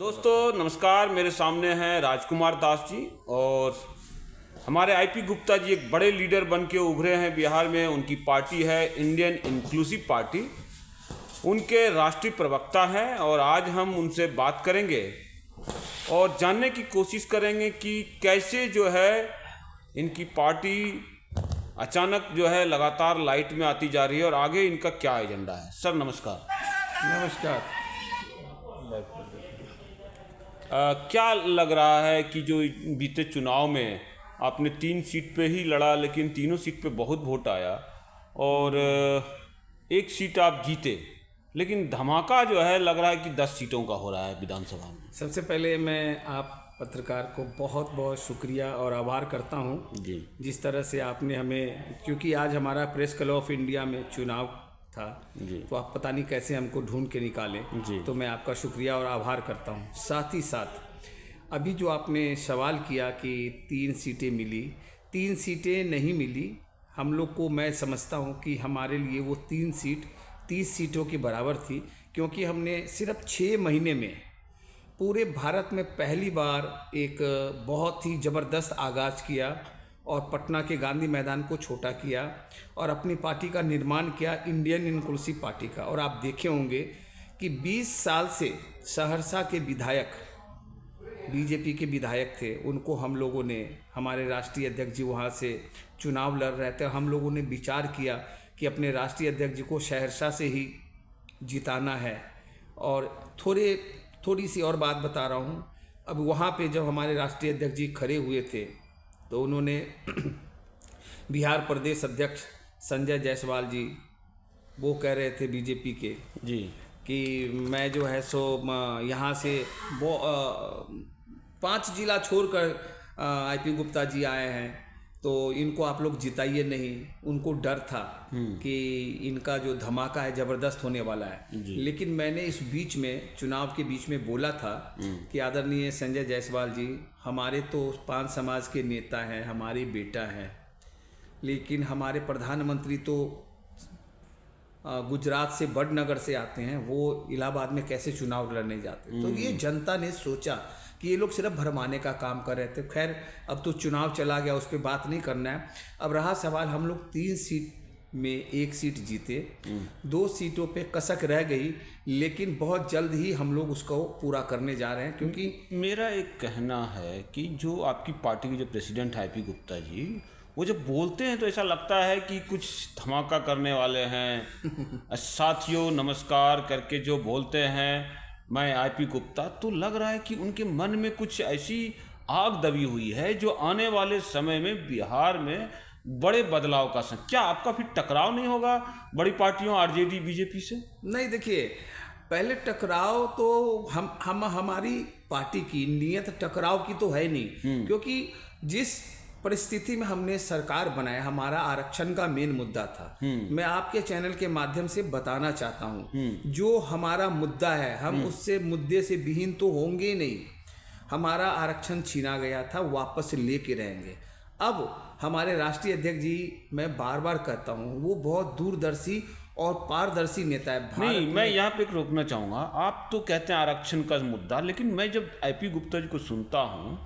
दोस्तों नमस्कार। मेरे सामने हैं राजकुमार दास जी और हमारे आईपी गुप्ता जी एक बड़े लीडर बन के उभरे हैं बिहार में। उनकी पार्टी है इंडियन इंक्लूसिव पार्टी, उनके राष्ट्रीय प्रवक्ता हैं और आज हम उनसे बात करेंगे और जानने की कोशिश करेंगे कि कैसे जो है इनकी पार्टी अचानक जो है लगातार लाइट में आती जा रही है और आगे इनका क्या एजेंडा है। सर नमस्कार। नमस्कार। क्या लग रहा है कि जो बीते चुनाव में आपने 3 सीट पे ही लड़ा लेकिन तीनों सीट पे बहुत वोट आया और एक सीट आप जीते, लेकिन धमाका जो है लग रहा है कि 10 सीटों का हो रहा है विधानसभा में। सबसे पहले मैं आप पत्रकार को बहुत बहुत शुक्रिया और आभार करता हूं जी। जिस तरह से आपने हमें, क्योंकि आज हमारा प्रेस क्लब ऑफ इंडिया में चुनाव था जी। तो आप पता नहीं कैसे हमको ढूंढ के निकाले जी। तो मैं आपका शुक्रिया और आभार करता हूं। साथ ही साथ अभी जो आपने सवाल किया कि 3 सीटें मिली, 3 सीटें नहीं मिली। हम लोग को, मैं समझता हूं कि हमारे लिए वो 3 सीट 30 सीटों के बराबर थी, क्योंकि हमने सिर्फ 6 महीने में पूरे भारत में पहली बार एक बहुत ही ज़बरदस्त आगाज़ किया और पटना के गांधी मैदान को छोटा किया और अपनी पार्टी का निर्माण किया, इंडियन इंक्लूसिव पार्टी का। और आप देखे होंगे कि 20 साल से सहरसा के विधायक, बीजेपी के विधायक थे, उनको हम लोगों ने, हमारे राष्ट्रीय अध्यक्ष जी वहाँ से चुनाव लड़ रहे थे, हम लोगों ने विचार किया कि अपने राष्ट्रीय अध्यक्ष जी को सहरसा से ही जिताना है। और थोड़ी सी और बात बता रहा हूँ। अब वहाँ पे जब हमारे राष्ट्रीय अध्यक्ष जी खड़े हुए थे तो उन्होंने बिहार प्रदेश अध्यक्ष संजय जायसवाल जी, वो कह रहे थे बीजेपी के जी कि मैं जो है सो यहाँ से वो 5 जिला छोड़कर आईपी गुप्ता जी आए हैं तो इनको आप लोग जिताइए नहीं। उनको डर था कि इनका जो धमाका है ज़बरदस्त होने वाला है। लेकिन मैंने इस बीच में, चुनाव के बीच में बोला था कि आदरणीय संजय जायसवाल जी, हमारे तो 5 समाज के नेता हैं, हमारे बेटा हैं, लेकिन हमारे प्रधानमंत्री तो गुजरात से वडनगर से आते हैं, वो इलाहाबाद में कैसे चुनाव लड़ने जाते। तो ये जनता ने सोचा कि ये लोग सिर्फ भरमाने का काम कर रहे थे। खैर अब तो चुनाव चला गया, उस पर बात नहीं करना है। अब रहा सवाल, हम लोग 3 सीट में 1 सीट जीते, 2 सीटों पे कसक रह गई, लेकिन बहुत जल्द ही हम लोग उसको पूरा करने जा रहे हैं। क्योंकि मेरा एक कहना है कि जो आपकी पार्टी के जो प्रेसिडेंट है आईपी गुप्ता जी, वो जब बोलते हैं तो ऐसा लगता है कि कुछ धमाका करने वाले हैं। साथियों नमस्कार करके जो बोलते हैं मैं आईपी गुप्ता, तो लग रहा है कि उनके मन में कुछ ऐसी आग दबी हुई है जो आने वाले समय में बिहार में बड़े बदलाव का क्या आपका फिर टकराव नहीं होगा बड़ी पार्टियों आरजेडी बीजेपी से? नहीं, देखिए, पहले टकराव तो हम हमारी पार्टी की नीयत टकराव की तो है नहीं, क्योंकि जिस परिस्थिति में हमने सरकार बनाया, हमारा आरक्षण का मेन मुद्दा था। मैं आपके चैनल के माध्यम से बताना चाहता हूँ, जो हमारा मुद्दा है, हम उससे मुद्दे से विहीन तो होंगे नहीं। हमारा आरक्षण छीना गया था, वापस लेके रहेंगे। अब हमारे राष्ट्रीय अध्यक्ष जी, मैं बार बार कहता हूँ, वो बहुत दूरदर्शी और पारदर्शी नेता है। नहीं, मैं यहाँ पे एक रोकना चाहूँगा। आप तो कहते हैं आरक्षण का मुद्दा, लेकिन मैं जब आईपी गुप्ता जी को सुनता हूँ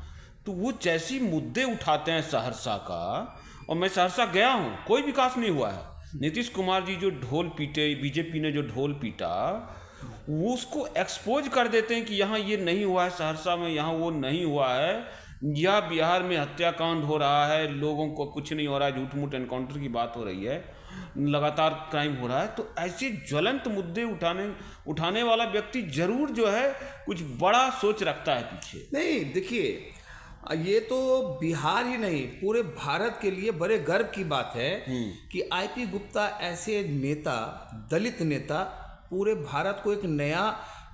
तो वो जैसी मुद्दे उठाते हैं सहरसा का, और मैं सहरसा गया हूँ, कोई विकास नहीं हुआ है। नीतीश कुमार जी जो ढोल पीटे, बीजेपी ने जो ढोल पीटा, वो उसको एक्सपोज कर देते हैं कि यहाँ ये नहीं हुआ है, सहरसा में यहाँ वो नहीं हुआ है, या बिहार में हत्याकांड हो रहा है, लोगों को कुछ नहीं हो रहा है, झूठ मूठ एनकाउंटर की बात हो रही है, लगातार क्राइम हो रहा है। तो ऐसे ज्वलंत मुद्दे उठाने वाला व्यक्ति जरूर जो है कुछ बड़ा सोच रखता है पीछे। नहीं, देखिए, ये तो बिहार ही नहीं, पूरे भारत के लिए बड़े गर्व की बात है कि आईपी गुप्ता ऐसे नेता, दलित नेता, पूरे भारत को एक नया,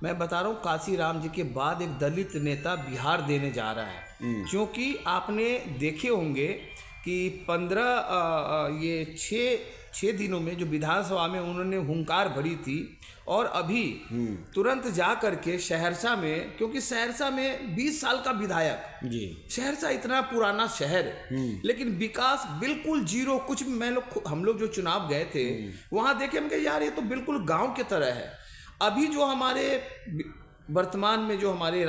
मैं बता रहा हूँ, काशीराम जी के बाद एक दलित नेता बिहार देने जा रहा है। क्योंकि आपने देखे होंगे कि 6 दिनों में जो विधानसभा में उन्होंने हुंकार भरी थी, और अभी तुरंत जा करके सहरसा में, क्योंकि सहरसा में 20 साल का विधायक जी, सहरसा इतना पुराना शहर, लेकिन विकास बिल्कुल जीरो, कुछ भी। हम लोग जो चुनाव गए थे वहां देखे, हम कहे यार ये तो बिल्कुल गांव की तरह है। अभी जो हमारे वर्तमान में जो हमारे